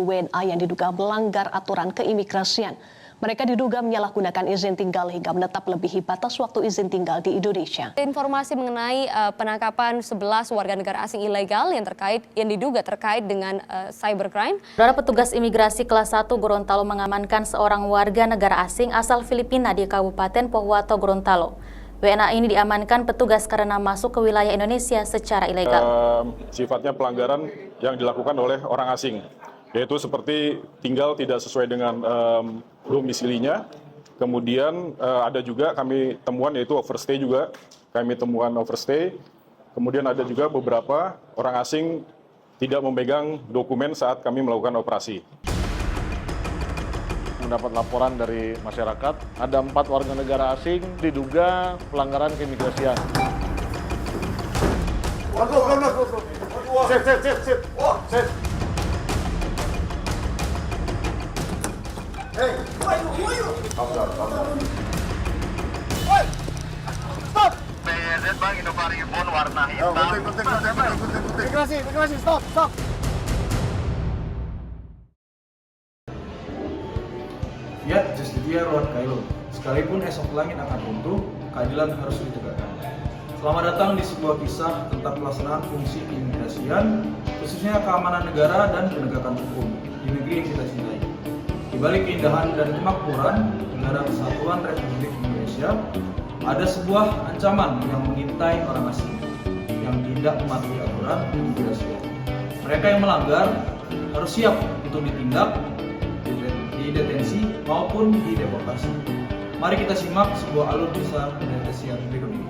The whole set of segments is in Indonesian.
7 WNA yang diduga melanggar aturan keimigrasian. Mereka diduga menyalahgunakan izin tinggal hingga menetap melebihi batas waktu izin tinggal di Indonesia. Informasi mengenai penangkapan 11 warga negara asing ilegal yang diduga terkait dengan cybercrime. Saudara, petugas imigrasi kelas 1 Gorontalo mengamankan seorang warga negara asing asal Filipina di Kabupaten Pohuwato, Gorontalo. WNA ini diamankan petugas karena masuk ke wilayah Indonesia secara ilegal. Sifatnya pelanggaran yang dilakukan oleh orang asing, yaitu seperti tinggal tidak sesuai dengan domisilinya. Kemudian ada juga kami temuan yaitu overstay juga, kami temuan overstay. Kemudian ada juga beberapa orang asing tidak memegang dokumen saat kami melakukan operasi. Mendapat laporan dari masyarakat, ada 4 warga negara asing diduga pelanggaran keimigrasian. Sit. Hey, Calm down. stop! PZ Bang, Indomaret pun warna hitam. Migrasi, stop! Fiat Justitia Ruan Kailo. Sekalipun esok langit akan runtuh, keadilan harus ditegakkan. Selamat datang di sebuah kisah tentang pelaksanaan fungsi keimigrasian, khususnya keamanan negara dan penegakan hukum di negeri yang kita cintai. Di balik keindahan dan kemakmuran negara kesatuan Republik Indonesia, ada sebuah ancaman yang mengintai orang asing yang tidak mematuhi aturan imigrasi. Mereka yang melanggar harus siap untuk ditindak, didetensi maupun dideportasi. Mari kita simak sebuah alur kisah pendeteksian berikut ini.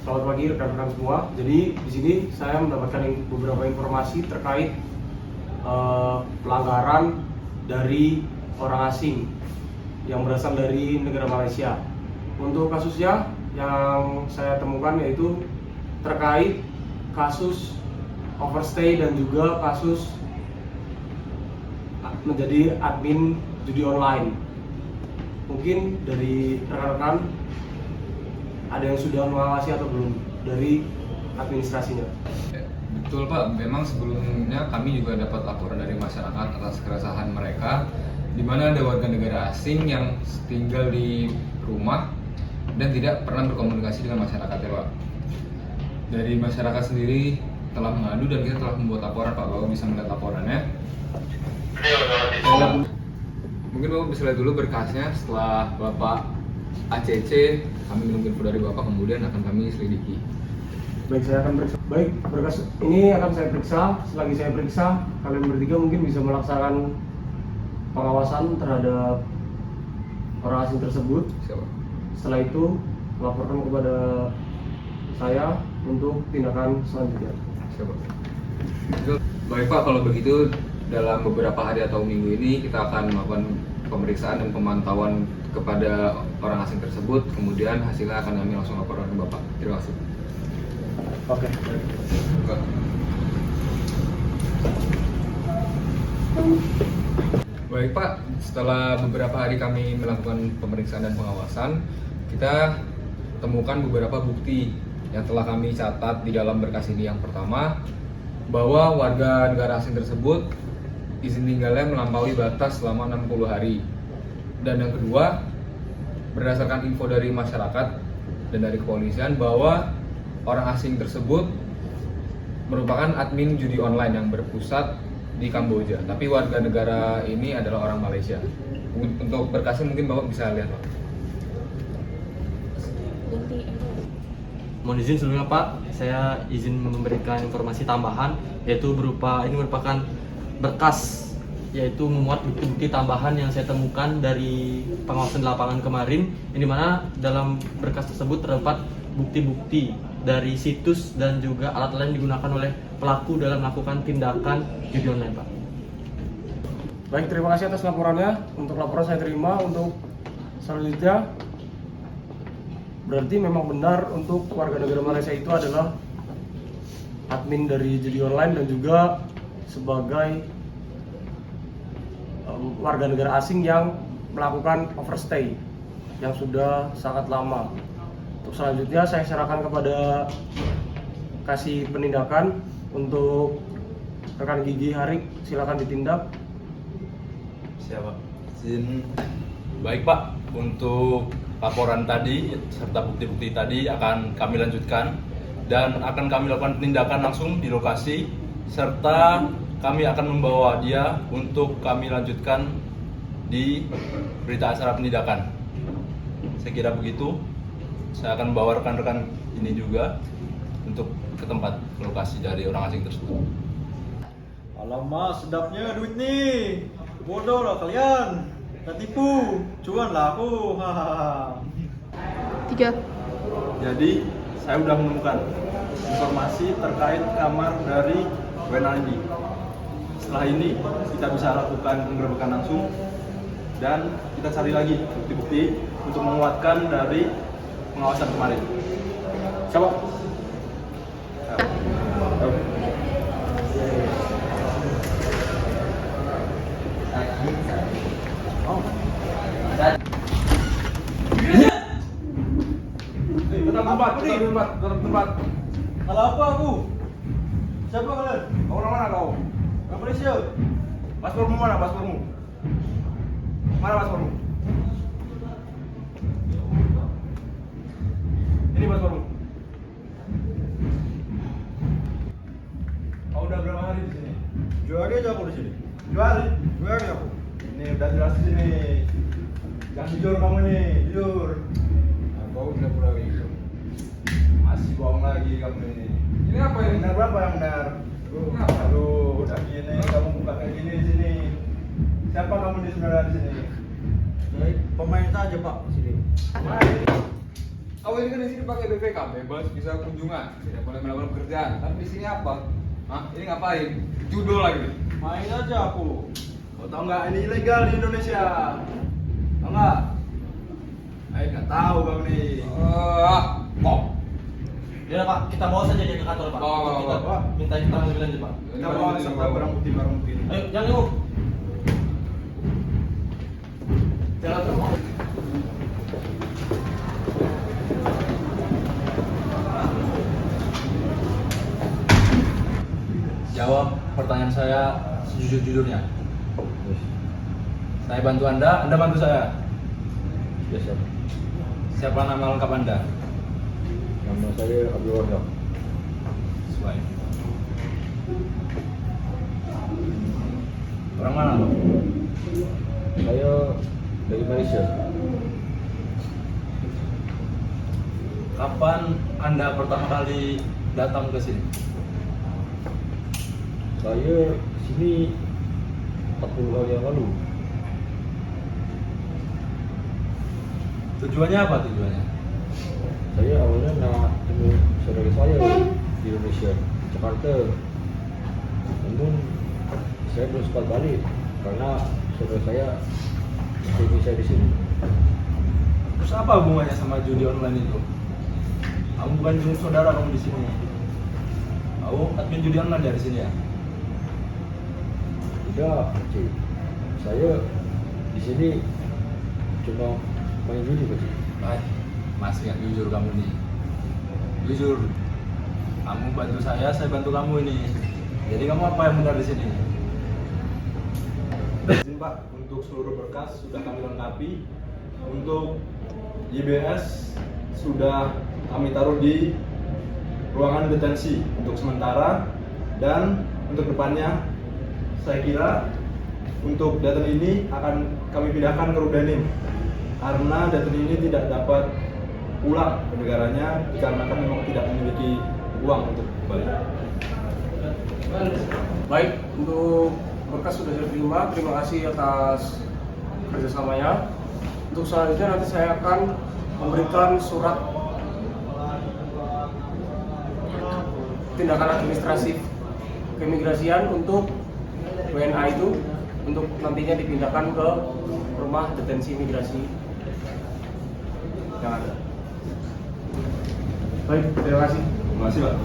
Selamat pagi rekan-rekan semua. Jadi di sini saya mendapatkan beberapa informasi terkait pelanggaran dari orang asing yang berasal dari negara Malaysia. Untuk kasusnya yang saya temukan yaitu terkait kasus overstay dan juga kasus menjadi admin judi online. Mungkin dari rekan-rekan ada yang sudah mengawasi atau belum dari administrasinya? Betul Pak, memang sebelumnya kami juga dapat laporan dari masyarakat atas keresahan mereka di mana ada warga negara asing yang tinggal di rumah dan tidak pernah berkomunikasi dengan masyarakat ya Pak. Dari masyarakat sendiri telah mengadu dan kita telah membuat laporan Pak. Bapak bisa melihat laporannya. Mungkin Bapak bisa lihat dulu berkasnya. Setelah Bapak ACC, kami menunggu info dari Bapak, kemudian akan kami selidiki. Baik, saya akan periksa. Baik, berkas ini akan saya periksa. Selagi saya periksa, kalian bertiga mungkin bisa melaksanakan pengawasan terhadap orang asing tersebut. Siapa? Setelah itu, laporkan kepada saya untuk tindakan selanjutnya. Siapa? Baik Pak, kalau begitu dalam beberapa hari atau minggu ini kita akan melakukan pemeriksaan dan pemantauan kepada orang asing tersebut, kemudian hasilnya akan kami langsung laporkan ke Bapak. Terima kasih. Oke. Baik Pak, setelah beberapa hari kami melakukan pemeriksaan dan pengawasan, kita temukan beberapa bukti yang telah kami catat di dalam berkas ini. Yang pertama, bahwa warga negara asing tersebut izin tinggalnya melampaui batas selama 60 hari. Dan yang kedua, berdasarkan info dari masyarakat dan dari kepolisian bahwa orang asing tersebut merupakan admin judi online yang berpusat di Kamboja. Tapi warga negara ini adalah orang Malaysia. Untuk berkasnya mungkin Bapak bisa lihat Pak. Mohon izin sebelumnya Pak, saya izin memberikan informasi tambahan, yaitu berupa ini merupakan berkas, yaitu memuat bukti-bukti tambahan yang saya temukan dari pengawasan di lapangan kemarin, yang dimana dalam berkas tersebut terdapat bukti-bukti dari situs dan juga alat lain digunakan oleh pelaku dalam melakukan tindakan judi online Pak. Baik, terima kasih atas laporannya. Untuk laporan saya terima. Untuk selanjutnya, berarti memang benar untuk warga negara Malaysia itu adalah admin dari judi online dan juga sebagai warga negara asing yang melakukan overstay yang sudah sangat lama. Untuk selanjutnya saya serahkan kepada kasih penindakan untuk rekan Gigi Harik, silakan ditindak. Siapa? Izin. Baik Pak, untuk laporan tadi serta bukti-bukti tadi akan kami lanjutkan dan akan kami lakukan penindakan langsung di lokasi serta kami akan membawa dia untuk kami lanjutkan di berita acara penindakan. Saya kira begitu. Saya akan membawa rekan-rekan ini juga untuk ke tempat lokasi dari orang asing tersebut. Alamak, sedapnya duit nih. Bodoh lah kalian. Tak tipu. Cuan lah aku. Hahaha. 3. Jadi, saya udah menemukan informasi terkait kamar dari WNA ini. Setelah ini, kita bisa lakukan penggerebekan langsung dan kita cari lagi bukti-bukti untuk menguatkan dari pengawasan kemarin. Siapa? Tetap tempat. Kalau apa aku? Siapa kalian? Orang mana kau? Orang Malaysia. Paspormu mana? Paspormu? Mana paspormu? Ini paspormu. Kau udah berapa hari di sini? 2 hari aja aku di sini. 2 hari? 2 hari aku. Ini udah jelas di sini. Jangan jujur kamu nih, jujur. Nah, kau udah pura itu. Masih bohong lagi kamu ini. Ini apa yang benar, berapa yang benar? Aduh, udah gini, kamu buka kayak gini di sini. Siapa kamu di saudara di sini? Pemain saja Pak di sini. Kau ini kan di sini pakai BPK, bebas bisa kunjungan, tidak boleh melakukan pekerjaan. Tapi di sini apa? Hah? Ini ngapain? Judo lagi. Main aja aku. Kau tahu nggak ini ilegal di Indonesia? Tahu nggak? Ayo nggak tahu kamu nih. Kok? Ya Pak, kita bawa saja dia ke kantor Pak. Kita minta keterangan lebih lanjut Pak. Kita bawa serta barang bukti ini. Ayo, jangan yuk. Jangan terus. Jawab pertanyaan saya sejujur-jujurnya. Saya bantu Anda bantu saya. Yes, sir. Siapa nama lengkap Anda? Nama saya Abdul Wahab. Sesuai. Orang mana lo? Saya dari Malaysia. Kapan Anda pertama kali datang ke sini? Saya sini 40 hari yang lalu. Tujuannya apa tujuannya? Saya awalnya nak temu saudara saya di Indonesia, Jakarta. Namun saya belum sempat balik karena saudara saya tunggu saya di sini. Terus apa hubungannya sama judi online itu? Kamu bukan judi saudara kamu di sini. Kamu admin judi online dari sini ya? Tidak, Cik. Saya di sini cuma main judi, Pak. Masih nggak jujur kamu nih. Jujur. Kamu bantu saya bantu kamu ini. Jadi kamu apa yang benar di sini? Izin Pak, untuk seluruh berkas sudah kami lengkapi. Untuk IBS sudah kami taruh di ruangan detensi untuk sementara, dan untuk depannya saya kira untuk data ini akan kami pindahkan ke Rudanim karena data ini tidak dapat pulang ke negaranya dikarenakan memang tidak memiliki uang untuk kembali. Baik, untuk berkas sudah saya terima. Terima kasih atas kerjasamanya. Untuk selanjutnya nanti saya akan memberikan surat tindakan administratif keimigrasian untuk WNA itu untuk nantinya dipindahkan ke rumah detensi imigrasi yang ada. Baik, terima kasih. Terima kasih Pak.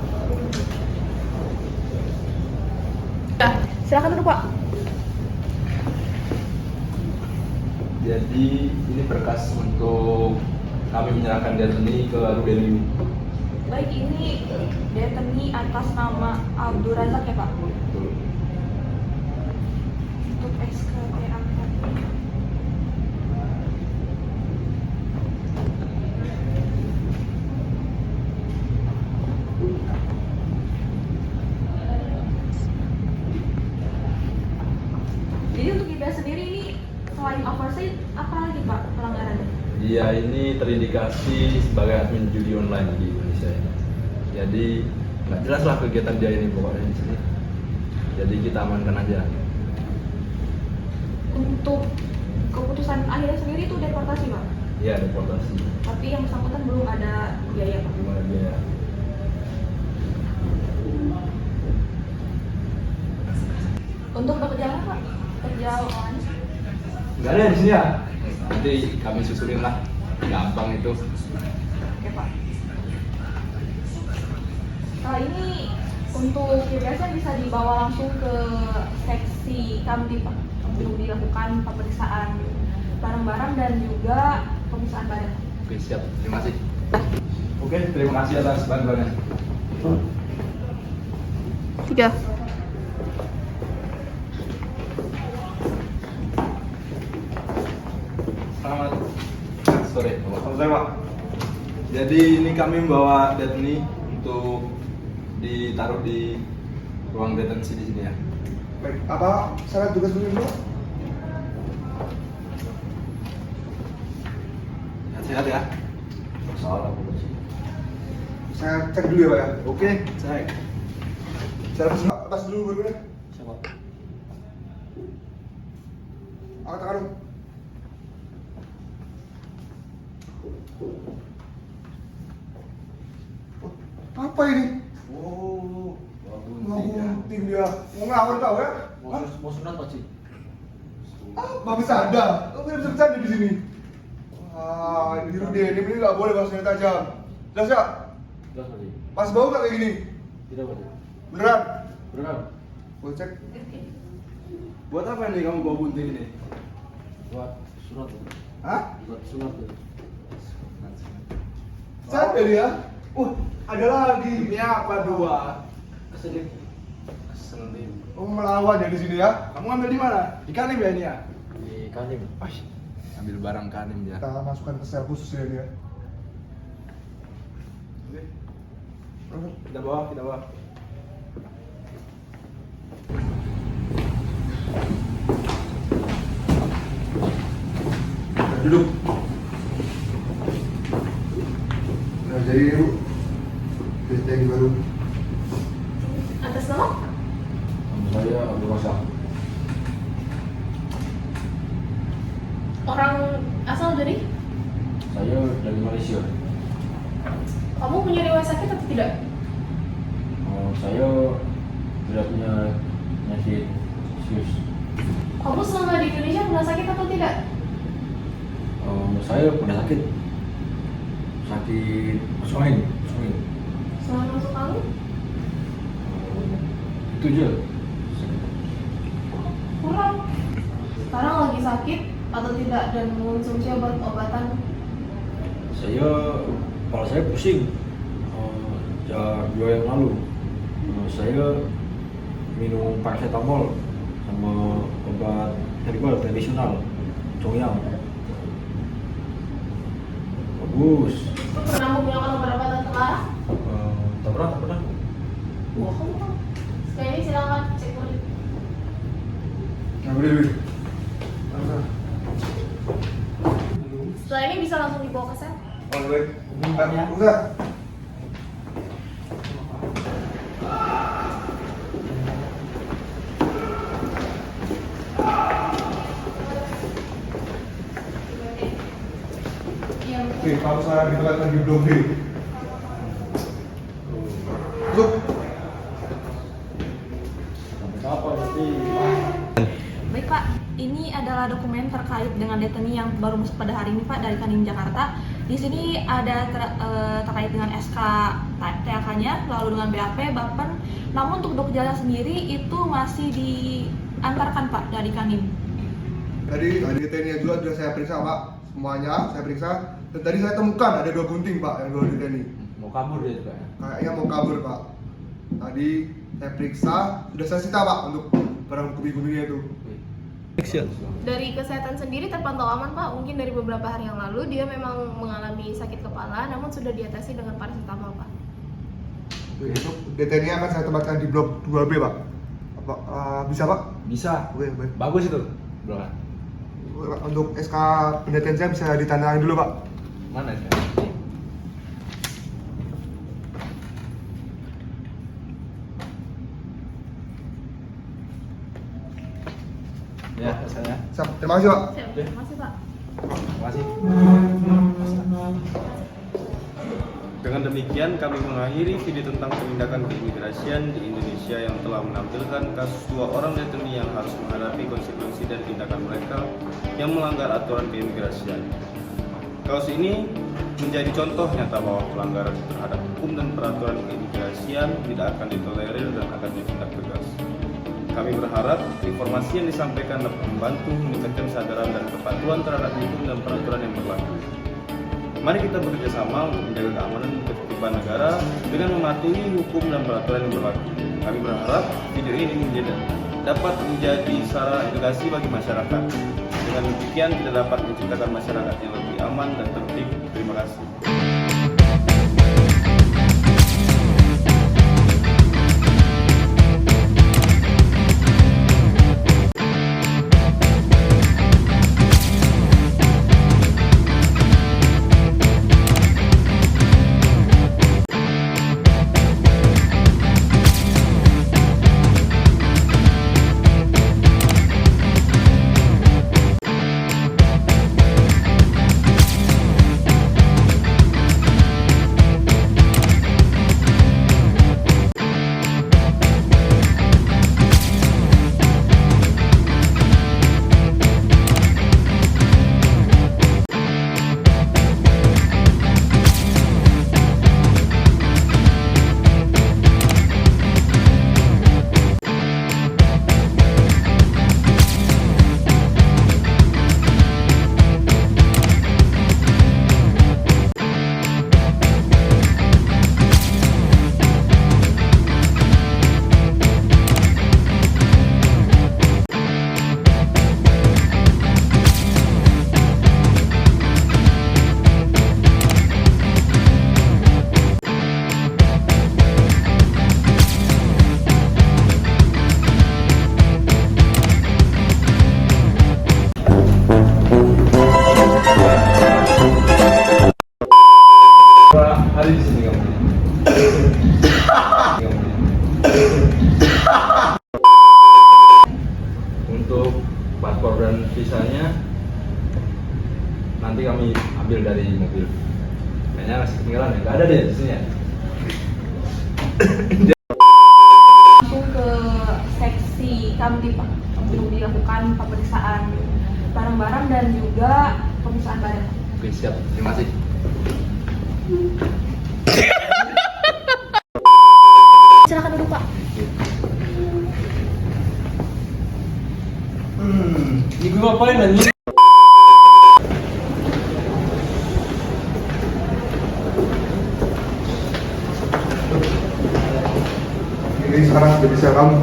Silakan duduk Pak. Jadi ini berkas untuk kami menyerahkan Destiny ke Rudanim. Baik, ini Destiny atas nama Abdul Razak ya Pak? Betul. selain oversight, apa lagi Pak pelanggarannya? Dia ini terindikasi sebagai admin judi online di Indonesia ini. Jadi nggak jelas lah kegiatan dia ini pokoknya di sini. Jadi kita amankan aja. Untuk keputusan akhirnya sendiri itu deportasi Pak? Iya, deportasi. Tapi yang bersangkutan belum ada biaya Pak? Belum ada biaya. Untuk berjalan Pak? Perjalanan? Nggak ada di sini ya. Nanti kami susulin lah. Gampang itu. Oke Pak. Ini untuk imigrasi bisa dibawa langsung ke seksi Kamtib Pak untuk dilakukan pemeriksaan barang-barang dan juga pemeriksaan badan. Oke, siap. Terima kasih. Oke, terima kasih atas bantuannya. 3. Selamat sore, Pak. Selamat sore, Pak. Jadi ini kami membawa Daphne untuk ditaruh di ruang detensi di sini ya. Baik, apa syarat tugas dulu? Sehat ya. Salah saya cek dulu ya Pak ya. Oke, cek. Saya atas dulu baru ya. Siapa? Angkat tangan dong. Oh, apa ini? Oh, Tim dia. Mau ngelawan kau ya? mau sunat Pak Ci. Apa bercanda? Kau tidak bisa bercanda di sini. Wah, ini biru dia. Ini nggak boleh bawa senjata tajam. Jelas ya? Jelas Pak Ci. Pas bau nggak kayak gini? Tidak Pak Ci. Beneran? Benar. Gua cek. Buat apa nih kamu bawa gunting ini? Buat sunat. Hah? Buat sunat. Cek ya dia. Ada lagi. Ini apa dua? Keselip. Keselip. Oh, melawan ya di sini ya? Kamu ambil di mana? Di Kanim ya ini ya? Di Kanim. Ambil barang Kanim ya. Kita masukkan ke sel khusus ya dia. Oke. Kita bawa. Duduk. Nah, jadi ini Bu, yang baru. Atas nama? Saya Abdul Razak. Orang asal dari? Saya dari Malaysia. Kamu punya riwayat sakit atau tidak? Saya tidak punya penyakit serius. Kamu selama di Indonesia pernah sakit atau tidak? Saya pernah sakit masuk angin. Selama masuk angin? Itu aja. Kurang. Sekarang lagi sakit atau tidak dan mengonsumsi obat-obatan? Kepala saya pusing. 2 yang lalu saya minum paracetamol sama obat herbal tradisional Congyang. Bagus. Pernah menggunakan obat-obatan terlarang? Tak pernah. Bohong Pak. Sekali ini silakan cek kulit. Nah, boleh. Setelah ini bisa langsung dibawa ke sel. Oh, boleh. Udah. Oke, kalau saya ditempatkan di blok B. Masuk. Baik Pak, ini adalah dokumen terkait dengan deteni yang baru masuk pada hari ini Pak dari Kanim Jakarta. Di sini ada terkait dengan SK TAK-nya, lalu dengan BAP, Bapen. Namun untuk Dokjala sendiri itu masih diantarkan Pak dari Kanim. Tadi deteni juga sudah saya periksa Pak, semuanya saya periksa. Dan tadi saya temukan ada 2 gunting Pak, yang 2 deteni. Mau kabur dia juga ya? Kayaknya mau kabur Pak. Tadi saya periksa, sudah saya sita Pak untuk barang bukti-buktinya itu. Dari kesehatan sendiri terpantau aman Pak, mungkin dari beberapa hari yang lalu dia memang mengalami sakit kepala namun sudah diatasi dengan paracetamol Pak. Untuk deteni akan saya tempatkan di blok 2B Pak. Bisa Pak? Bisa. Oke, baik. Bagus itu. Belakang. untuk SK pendataan saya bisa ditandatangani dulu, Pak. Mana ya? Ya, saya. Siap. Terima kasih, Pak. Terima kasih, Pak. Terima kasih. Dengan demikian kami mengakhiri video tentang penindakan keimigrasian di Indonesia yang telah menampilkan kasus 2 orang deteni yang harus menghadapi konsekuensi dan tindakan mereka yang melanggar aturan keimigrasian. Kasus ini menjadi contoh nyata bahwa pelanggaran terhadap hukum dan peraturan keimigrasian tidak akan ditolerir dan akan ditindak tegas. Kami berharap informasi yang disampaikan dapat membantu meningkatkan kesadaran dan kepatuhan terhadap hukum dan peraturan yang berlaku. Mari kita bekerja sama untuk menjaga keamanan dan ketertiban negara dengan mematuhi hukum dan peraturan yang berlaku. Kami berharap video ini dapat menjadi sarana edukasi bagi masyarakat. Dengan demikian kita dapat menciptakan masyarakat yang lebih aman dan tertib. Terima kasih. Hari di sini kamu. Untuk paspor dan visanya nanti kami ambil dari mobil. Kayaknya masih ketinggalan ya, nggak ada deh di sini ya. Langsung ke seksi Kamtib, Pak, untuk dilakukan pemeriksaan barang-barang dan juga pemeriksaan badan. Oke, siap. Terima kasih. Silakan duduk, Pak. Ini gue ngapain anjing? Ini sekarang sudah bisa kamu.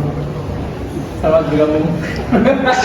Selamat bergabung. Bentar.